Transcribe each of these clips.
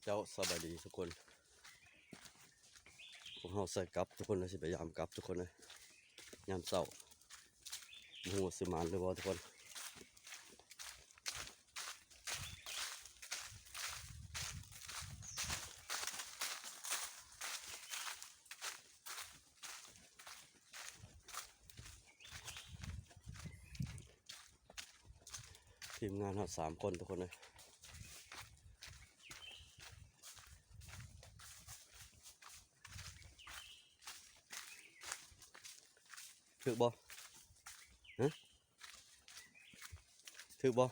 เจ้าสบายดีทุกคนพวกเราใส่กับทุกคนนะสิพยายามกับทุกคนนะยามเศร้าหัวสิมานเลยว่าทุกคนทีมงานเรา3 คนทุกคนนะถือบ่ฮะถือบ่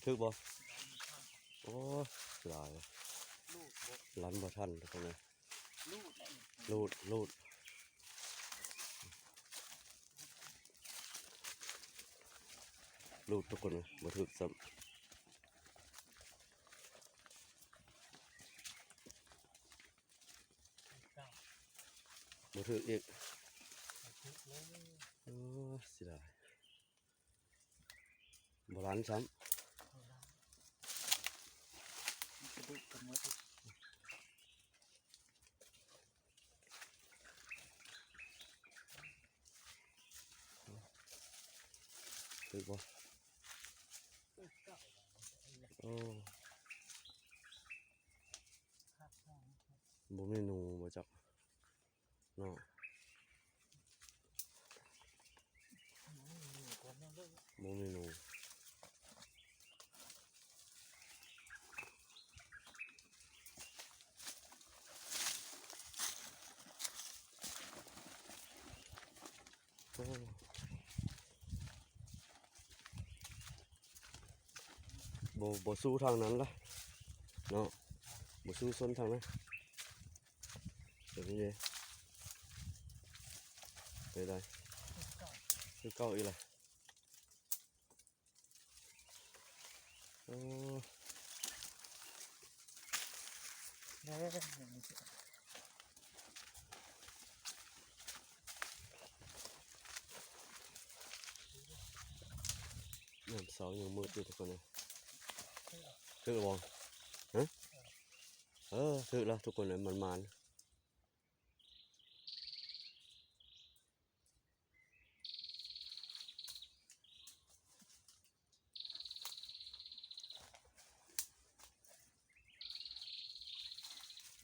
ถือบ่โอ้หลายลันบ่ทันทุกคนนะลูดทุกคนนะบ่ถึกซ้ำบ่ถึกอีกโอ้เสียดายบ่ลันซ้ำถือบ่โอ้บ่มีหนูบ่จักเนาะบ่มีหนูโอ้บ่สู้ทางนั้นละเนาะบ่สู้ส้นทางนั้นเดี๋ยวนี้เลยไปได้คือเก่าอีกเลยโอ้ยามเสาร์ยังมืดอยู่ทุกคนเลยถือบ่ฮะถือแล้วทุกคนเลยมัน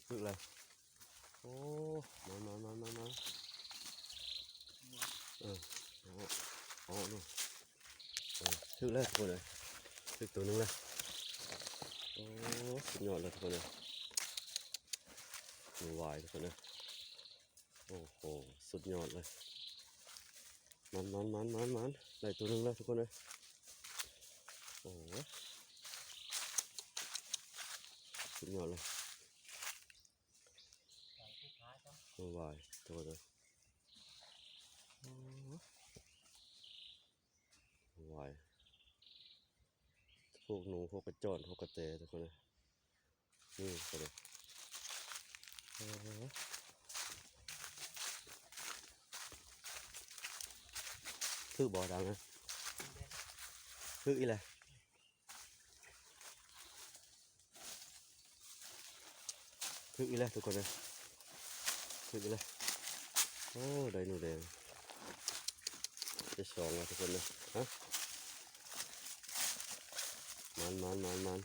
ถือแล้วโอ้มันอ๋อนู่นถือแล้วทุกคนเลยถือตัวนึงเลยโอ้สุดยอดเลยทุกคนเลยมือวายทุกคนเลยโอ้โหสุดยอดเลยมันได้ตัวนึงแล้วทุกคนเลยโอ้สุดยอดเลยมือวายตัวเลยวายพวกหนูพวกกระจอนพวกกระเตะทุกคนเลยนี่ก็เลยคือบ่อดังนะคืออีแหละคืออีแหละทุกคนเลยคืออีแหละโอ้ได้หนูแดงจะ2แล้วทุกคนเลยฮะมัน